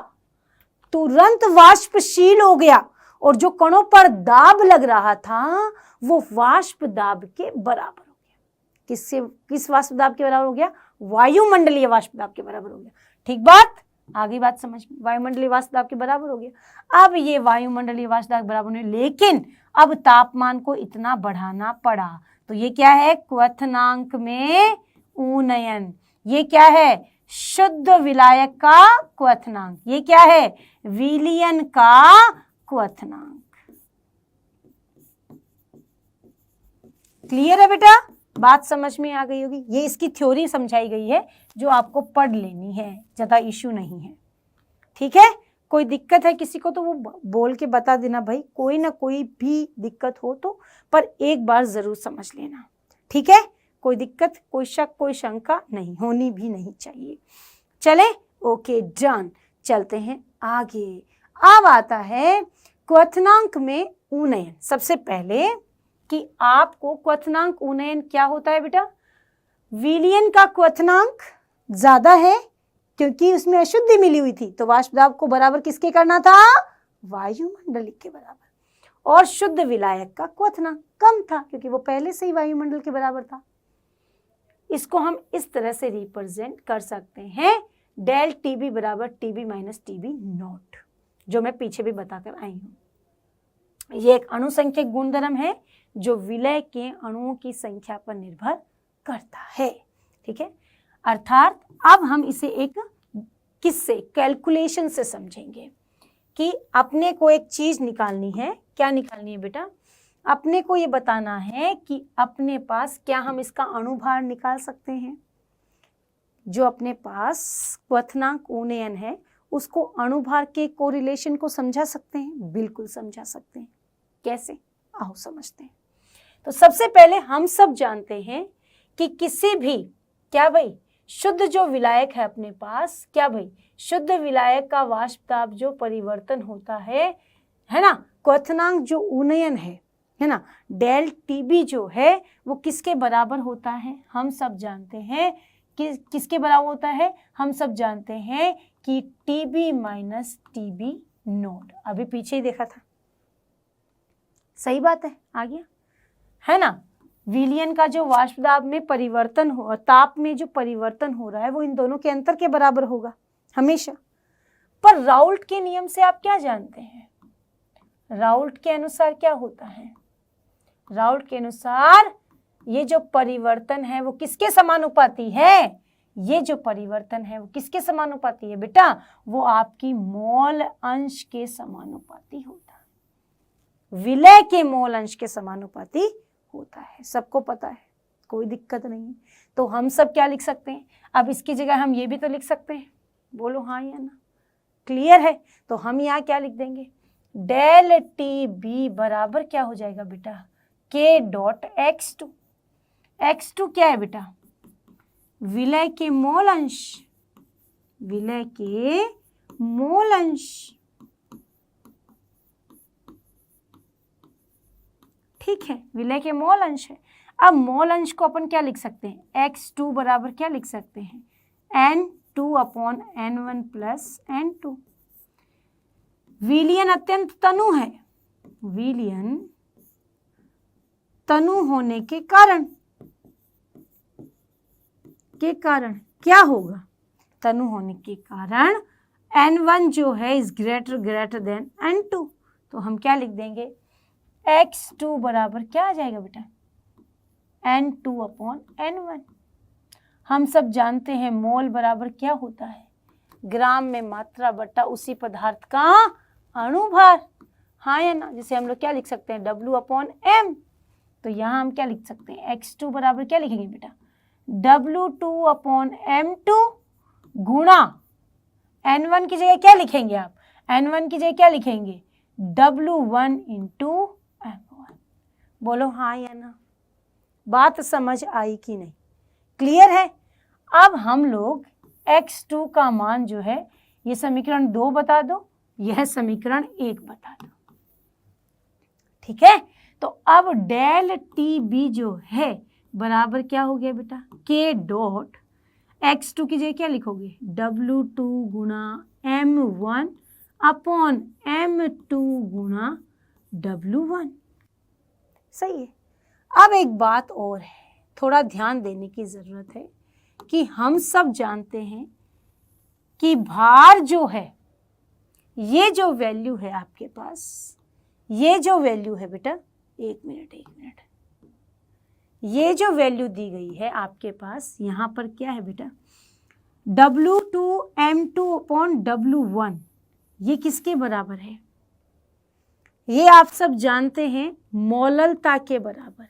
तुरंत वाष्पशील हो गया और जो कणों पर दाब लग रहा था वो वाष्प दाब के बराबर हो गया। किस वाष्प दाब के बराबर हो गया, वायुमंडलीय वाष्प दाब के बराबर हो गया। ठीक बात, आगे बात समझ में, वायुमंडलीय वाष्प दाब के बराबर हो गया। अब ये वायुमंडलीय वाष्प दाब के बराबर नहीं, लेकिन अब तापमान को इतना बढ़ाना पड़ा, तो ये क्या है, क्वथनांक में उन्नयन। ये क्या है, शुद्ध विलायक का क्वथनांक। ये क्या है, विलयन का क्वथनांक। क्लियर है बेटा, बात समझ में आ गई होगी। ये इसकी थ्योरी समझाई गई है जो आपको पढ़ लेनी है, ज्यादा इश्यू नहीं है। ठीक है, कोई दिक्कत है किसी को तो वो बोल के बता देना भाई, कोई ना कोई भी दिक्कत हो तो, पर एक बार जरूर समझ लेना। ठीक है, कोई दिक्कत, कोई शक, कोई शंका नहीं, होनी भी नहीं चाहिए। चले, ओके डन, चलते हैं आगे। अब आता है क्वथनांक में उन्नयन। सबसे पहले कि आपको क्वथनांक उन्नयन क्या होता है बेटा, विलयन का क्वथनांक ज्यादा है क्योंकि उसमें अशुद्धि मिली हुई थी, तो वाष्प दाब को बराबर किसके करना था, वायुमंडल के बराबर। और शुद्ध विलायक का क्वथनांक कम था क्योंकि वो पहले से ही वायुमंडल के बराबर था। इसको हम इस तरह से रिप्रेजेंट कर सकते हैं, डेल टीबी बराबर टीबी माइनस टीबी नॉट, जो मैं पीछे भी बताकर आई हूं। ये एक अणुसंख्यक गुणधर्म है जो विलय के अणुओं की संख्या पर निर्भर करता है। ठीक है, अर्थात अब हम इसे एक किससे, कैलकुलेशन से समझेंगे कि अपने को एक चीज निकालनी है। क्या निकालनी है बेटा, अपने को ये बताना है कि अपने पास क्या हम इसका अणुभार निकाल सकते हैं। जो अपने पास क्वथनांक उन्नयन है उसको अणुभार के कोरिलेशन को समझा सकते हैं, बिल्कुल समझा सकते हैं। कैसे, आओ समझते हैं। तो सबसे पहले हम सब जानते हैं कि किसी भी, क्या भाई, शुद्ध जो विलायक है अपने पास, क्या भाई, शुद्ध विलायक का वाष्प दाब जो परिवर्तन होता है ना, क्वथनांक जो उन्नयन है ना, डेल टीबी जो है वो किसके बराबर होता है, हम सब जानते हैं कि किसके बराबर होता है, हम सब जानते हैं कि टीबी माइनस टीबी नोट। अभी पीछे ही देखा था, सही बात है, आ गया है ना। विलयन का जो वाष्प दाब में परिवर्तन हो, ताप में जो परिवर्तन हो रहा है वो इन दोनों के अंतर के बराबर होगा हमेशा। पर राउल्ट के नियम से आप क्या जानते हैं, राउल्ट के अनुसार क्या होता है, राउल्ट के अनुसार ये जो परिवर्तन है वो किसके समानुपाती है, ये जो परिवर्तन है वो किसके समानुपाती है बेटा, वो आपकी मोल अंश के समानुपाती होता है, विलय के मोल अंश के समानुपाती होता है। सबको पता है, कोई दिक्कत नहीं है। तो हम सब क्या लिख सकते हैं, अब इसकी जगह हम ये भी तो लिख सकते हैं, बोलो हाँ या ना, क्लियर है। तो हम यहाँ क्या लिख देंगे, डेल टी बी बराबर क्या हो जाएगा बेटा, के डॉट x2। x2 क्या है बेटा, विलय के मोल अंश, विलय के मोल अंश। ठीक है, विलय के मोल अंश है। अब मोल अंश को अपन क्या लिख सकते हैं, x2 बराबर क्या लिख सकते हैं, n2 upon n1 plus n2। विलयन अत्यंत तनु है, विलयन तनु होने के कारण क्या होगा, तनु होने के कारण n1 जो है इज ग्रेटर देन n2। तो हम क्या लिख देंगे, x2 बराबर क्या आ जाएगा बेटा, N2/N1। हम सब जानते हैं मोल बराबर क्या होता है, ग्राम में मात्रा बटा उसी पदार्थ का अणुभार, हाँ या ना। जैसे हम लोग क्या लिख सकते हैं, W/M। तो यहाँ हम क्या लिख सकते हैं, X2 बराबर क्या लिखेंगे बेटा, W2/M2 गुणा N1 की जगह क्या लिखेंगे आप, N1 की जगह क्या लिखेंगे, W1 × M1। बोलो हाँ या ना, बात समझ आई कि नहीं, क्लियर है। अब हम लोग X2 का मान जो है, ये समीकरण 2 बता दो, यह समीकरण 1 बता दो, ठीक है। तो अब डेल टी बी जो है बराबर क्या हो गया बेटा, K डॉट X2 की जगह क्या लिखोगे, W2 गुणा M1/M2 गुणा W1। सही है। अब एक बात और है, थोड़ा ध्यान देने की जरूरत है कि हम सब जानते हैं कि भार जो है, ये जो वैल्यू है आपके पास, ये जो वैल्यू है बेटा, एक मिनट, ये जो वैल्यू दी गई है आपके पास, यहां पर क्या है बेटा, W2M2/W1, ये किसके बराबर है, ये आप सब जानते हैं मोललता के बराबर है,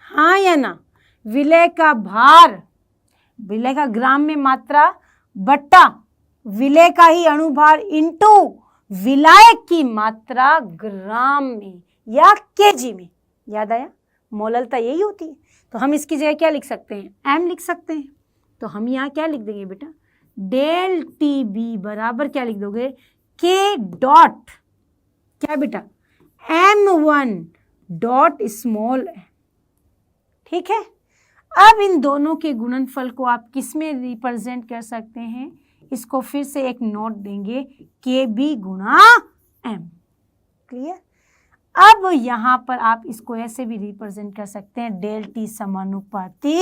हाँ या ना। विलय का भार, विलय का ग्राम में मात्रा बट्टा विलय का ही अणुभार इंटू विलायक की मात्रा ग्राम में या केजी में, याद आया, मोललता यही होती है। तो हम इसकी जगह क्या लिख सकते हैं, M लिख सकते हैं। तो हम यहाँ क्या लिख देंगे बेटा, डेल टी बी बराबर क्या लिख दोगे, K डॉट क्या बेटा, M1 डॉट स्मॉल, ठीक है। अब इन दोनों के गुणनफल को आप किस में रिप्रेजेंट कर सकते हैं, इसको फिर से एक नोट देंगे, KB गुणा M, क्लियर। अब यहां पर आप इसको ऐसे भी रिप्रेजेंट कर सकते हैं, डेल टी समानुपाती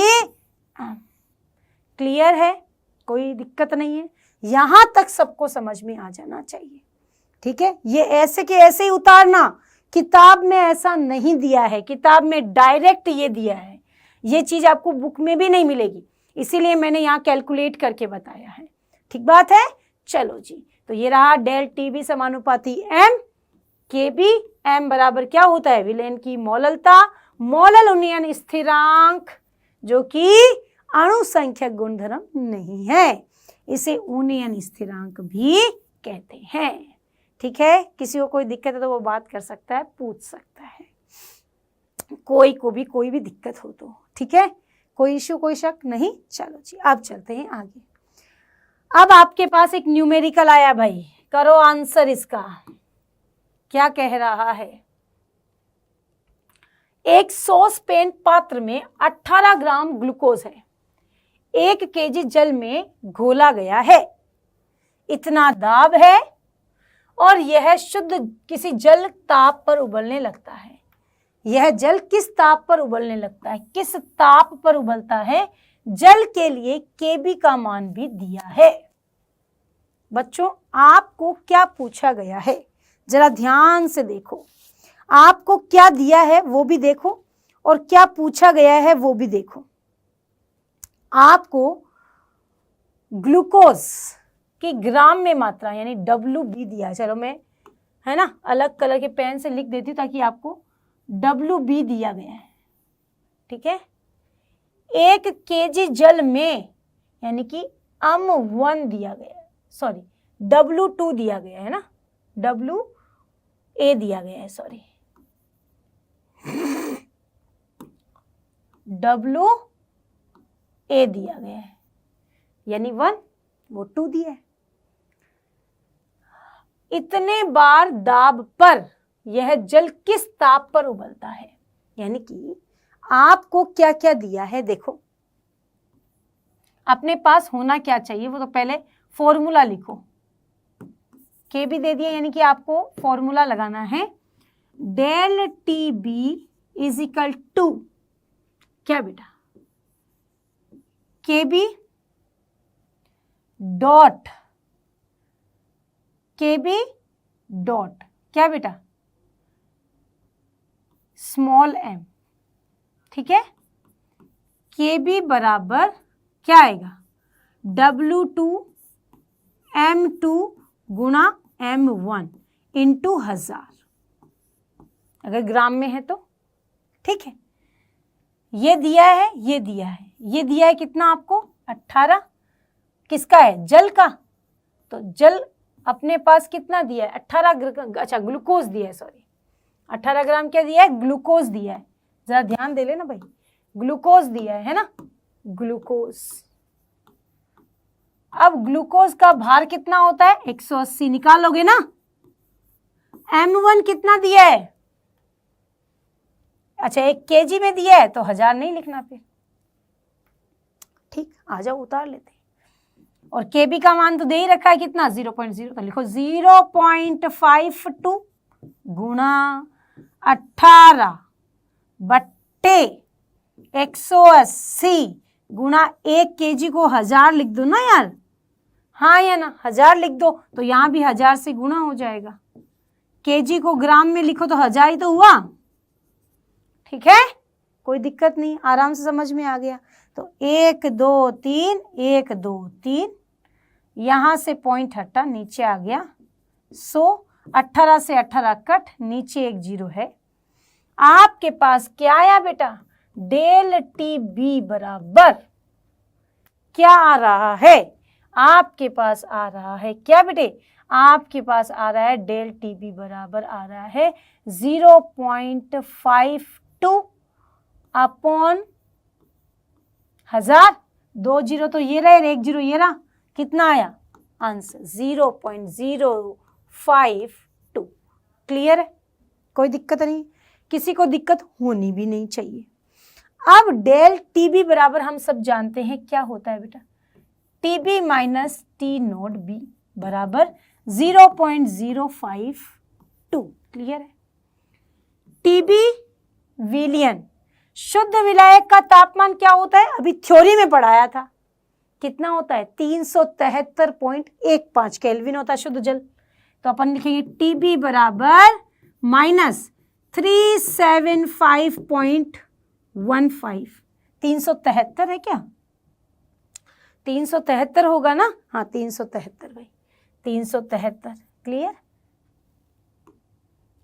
M, क्लियर है, कोई दिक्कत नहीं है, यहां तक सबको समझ में आ जाना चाहिए, ठीक है। ये ऐसे के ऐसे ही उतारना, किताब में ऐसा नहीं दिया है, किताब में डायरेक्ट ये दिया है, ये चीज आपको बुक में भी नहीं मिलेगी, इसीलिए मैंने यहाँ कैलकुलेट करके बताया है, ठीक बात है। चलो जी, तो ये रहा डेल टी बी समानुपाती M, KB, M बराबर क्या होता है, विलयन की मोललता, मोलल उन्नयन स्थिरांक, जो कि अणुसंख्यक गुणधर्म नहीं है, इसे उन्नयन स्थिरांक भी कहते हैं, ठीक है। किसी को कोई दिक्कत है तो वो बात कर सकता है, पूछ सकता है, कोई को भी कोई भी दिक्कत हो तो, ठीक है, कोई इश्यू कोई शक नहीं। चलो जी, अब चलते हैं आगे। अब आपके पास एक न्यूमेरिकल आया भाई, करो आंसर इसका, क्या कह रहा है, एक सॉस पैन पात्र में 18 ग्राम ग्लूकोज है, 1 केजी जल में घोला गया है, इतना दाब है और यह शुद्ध किसी जल ताप पर उबलने लगता है। यह जल किस ताप पर उबलने लगता है, किस ताप पर उबलता है, जल के लिए KB का मान भी दिया है। बच्चों आपको क्या पूछा गया है, जरा ध्यान से देखो, आपको क्या दिया है वो भी देखो और क्या पूछा गया है वो भी देखो। आपको ग्लूकोज की ग्राम में मात्रा यानी WB दिया है, चलो मैं है ना अलग कलर के पेन से लिख देती हूँ ताकि आपको WB दिया गया है, ठीक है। 1 केजी जल में यानी कि M1 दिया गया है, सॉरी W2 दिया गया है ना, WA दिया गया है, सॉरी WA दिया गया है, यानी 1 वो 2 दिया है। इतने बार दाब पर यह जल किस ताप पर उबलता है, यानी कि आपको क्या क्या दिया है, देखो अपने पास होना क्या चाहिए वो तो पहले फॉर्मूला लिखो, KB दे दिया यानी कि आपको फॉर्मूला लगाना है, del T B is equal to क्या बेटा, KB डॉट क्या बेटा, स्मॉल m, ठीक है। Kb बराबर क्या आएगा, W2M2 गुणा M1 इंटू 1000, अगर ग्राम में है तो, ठीक है। ये दिया है, ये दिया है, ये दिया है कितना आपको 18, किसका है, जल का, तो जल अपने पास कितना दिया है 18, अच्छा ग्लूकोज दिया है, सॉरी 18 ग्राम क्या दिया है, ग्लूकोज दिया है, जरा ध्यान दे लेना भाई, ग्लूकोज दिया है ना, ग्लूकोज। अब ग्लूकोज का भार कितना होता है 180, निकालोगे ना। M1 कितना दिया है, अच्छा 1 kg में दिया है तो 1000 नहीं लिखना फिर, ठीक, आ जाओ उतार लेते। और Kb का मान तो दे ही रखा है कितना 0.0, तो लिखो 0.52 गुणा 18 बट्टे 180 गुणा 1 kg को 1000 लिख दो ना यार, हाँ या ना, 1000 लिख दो तो यहाँ भी 1000 से गुणा हो जाएगा, kg को ग्राम में लिखो तो 1000 ही तो हुआ, ठीक है, कोई दिक्कत नहीं, आराम से समझ में आ गया। तो 1 2 3 1 2 3, यहाँ से पॉइंट हटा, नीचे आ गया 100, 18 से 18 कट, नीचे 1 0 है। आपके पास क्या आया बेटा, डेल टी बी बराबर क्या आ रहा है, आपके पास आ रहा है क्या बेटे, आपके पास आ रहा है डेल टी बी बराबर आ रहा है 0.52 अपॉन 1000, 2 0 तो ये रहे, 1 0 ये रहा, कितना आया आंसर 0.052। क्लियर है, कोई दिक्कत नहीं, किसी को दिक्कत होनी भी नहीं चाहिए। अब डेल टीबी बराबर हम सब जानते हैं क्या होता है बेटा, TB minus T naught B बराबर 0.052। क्लियर है। टीबी विलयन, शुद्ध विलायक का तापमान क्या होता है, अभी थ्योरी में पढ़ाया था, कितना होता है 373.15 केल्विन होता है शुद्ध जल। तो अपन लिखेंगे टीबी बराबर माइनस 375.15, 373 है क्या, 373 होगा ना, हाँ 373 भाई, 373। क्लियर।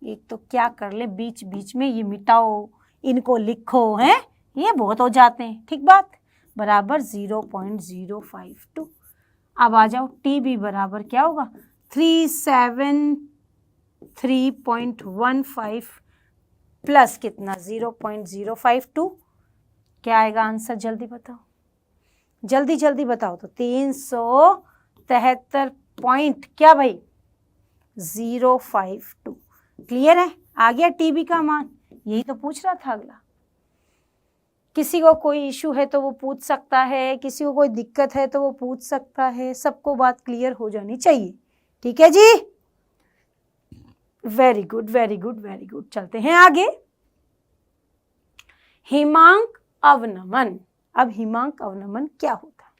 एक तो क्या कर ले, बीच बीच में ये मिटाओ, इनको लिखो, हैं ये बहुत हो जाते हैं, ठीक बात, बराबर 0.052। अब आ जाओ टीबी बराबर क्या होगा 373.15 प्लस कितना 0.052, क्या आएगा आंसर, जल्दी बताओ, जल्दी जल्दी बताओ। तो 373 पॉइंट क्या भाई 052। क्लियर है, आ गया टीबी का मान, यही तो पूछ रहा था। अगला, किसी को कोई इशू है तो वो पूछ सकता है, किसी को कोई दिक्कत है तो वो पूछ सकता है, सबको बात क्लियर हो जानी चाहिए, ठीक है जी, very good very good very good. चलते हैं आगे, हिमांक अवनमन। अब हिमांक अवनमन क्या होता है,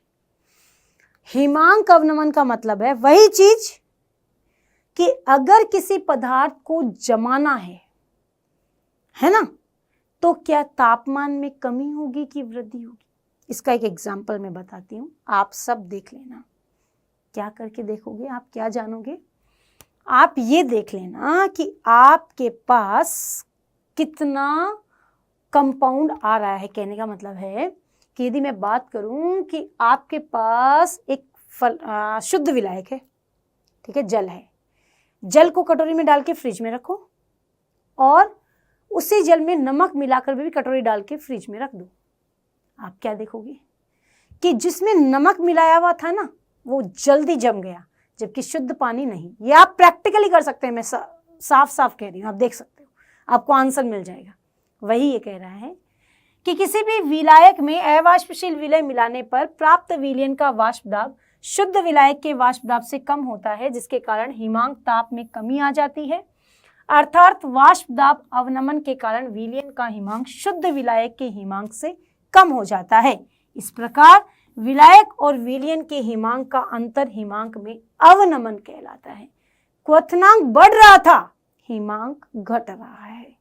हिमांक अवनमन का मतलब है वही चीज कि अगर किसी पदार्थ को जमाना है ना, तो क्या तापमान में कमी होगी कि वृद्धि होगी। इसका एक एग्जाम्पल मैं बताती हूँ, आप सब देख लेना, क्या करके देखोगे आप, क्या जानोगे आप, ये देख लेना कि आपके पास कितना कंपाउंड आ रहा है। कहने का मतलब है कि यदि मैं बात करूं कि आपके पास एक शुद्ध विलायक है, ठीक है, जल है, जल को कटोरी में डाल के फ्रिज में रखो और उसी जल में नमक मिलाकर भी कटोरी डाल के फ्रिज में रख दो, आप क्या देखोगे कि जिसमें नमक मिलाया हुआ था ना वो जल्दी जम गया, जबकि शुद्ध पानी नहीं। ये आप प्रैक्टिकली कर सकते हैं, मैं साफ साफ कह रही हूँ, आप देख सकते हो, आपको आंसर मिल जाएगा। वही ये कह रहा है कि किसी भी विलायक में अवाष्पशील विलय मिलाने पर प्राप्त विलयन का वाष्प दाब शुद्ध विलायक के वाष्प दाब से कम होता है, जिसके कारण हिमांक ताप में कमी आ जाती है। अर्थात वाष्प दाब अवनमन के कारण विलयन का हिमांक शुद्ध विलायक के हिमांक से कम हो जाता है। इस प्रकार विलायक और विलयन के हिमांक का अंतर हिमांक में अवनमन कहलाता है। क्वथनांक बढ़ रहा था, हिमांक घट रहा है।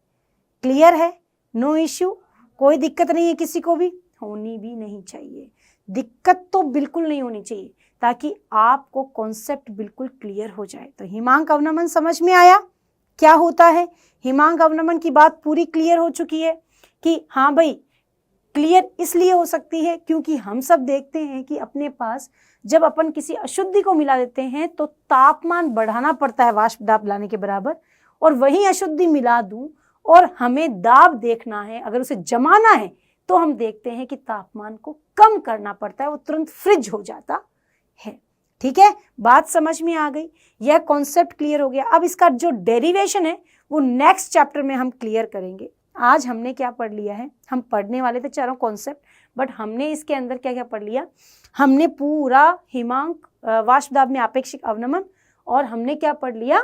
क्लियर है, नो इश्यू, कोई दिक्कत नहीं है, किसी को भी होनी भी नहीं चाहिए। दिक्कत तो बिल्कुल नहीं होनी चाहिए, ताकि आपको कॉन्सेप्ट बिल्कुल क्लियर हो जाए। तो हिमांक अवनमन समझ में आया क्या होता है? हिमांक अवनमन की बात पूरी क्लियर हो चुकी है कि हाँ भाई, क्लियर इसलिए हो सकती है क्योंकि हम सब देखते हैं कि अपने पास जब अपन किसी अशुद्धि को मिला देते हैं तो तापमान बढ़ाना पड़ता है वाष्प दाब लाने के बराबर, और वही अशुद्धि मिला दूं और हमें दाब देखना है, अगर उसे जमाना है तो हम देखते हैं कि तापमान को कम करना पड़ता है, वो तुरंत फ्रिज हो जाता है। ठीक है, बात समझ में आ गई, यह कॉन्सेप्ट क्लियर हो गया। अब इसका जो डेरिवेशन है वो नेक्स्ट चैप्टर में हम क्लियर करेंगे। आज हमने क्या पढ़ लिया है, हम पढ़ने वाले थे चारों कॉन्सेप्ट, बट हमने इसके अंदर क्या क्या पढ़ लिया, हमने पूरा हिमांक वाष्प दाब में आपेक्षिक अवनमन, और हमने क्या पढ़ लिया,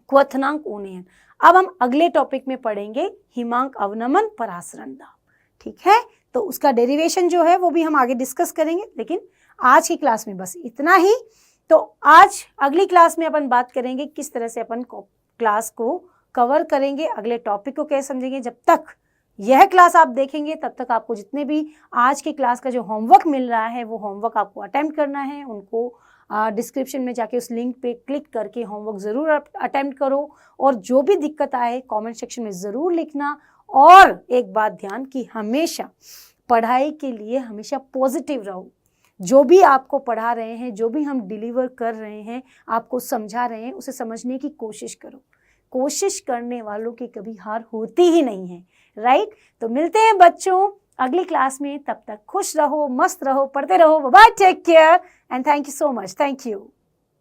क्वथनांक उन्नयन। अब हम अगले टॉपिक में पढ़ेंगे हिमांक अवनमन परासरण दाब। ठीक है, तो उसका डेरिवेशन जो है वो भी हम आगे डिस्कस करेंगे, लेकिन आज की क्लास में बस इतना ही। तो आज अगली क्लास में अपन बात करेंगे किस तरह से अपन क्लास को कवर करेंगे, अगले टॉपिक को कैसे समझेंगे। जब तक यह क्लास आप देखेंगे तब तक आपको जितने भी आज की क्लास का जो होमवर्क मिल रहा है वो होमवर्क आपको अटेम्प्ट करना है। उनको डिस्क्रिप्शन में जाके उस लिंक पे क्लिक करके होमवर्क ज़रूर अटेम्प्ट करो, और जो भी दिक्कत आए कमेंट सेक्शन में ज़रूर लिखना। और एक बात ध्यान कि हमेशा पढ़ाई के लिए हमेशा पॉजिटिव रहो। जो भी आपको पढ़ा रहे हैं, जो भी हम डिलीवर कर रहे हैं, आपको समझा रहे हैं, उसे समझने की कोशिश करो। कोशिश करने वालों की कभी हार होती ही नहीं है, राइट। तो मिलते हैं बच्चों अगली क्लास में, तब तक खुश रहो, मस्त रहो, पढ़ते रहो। Bye, take care and thank you so much. Thank you.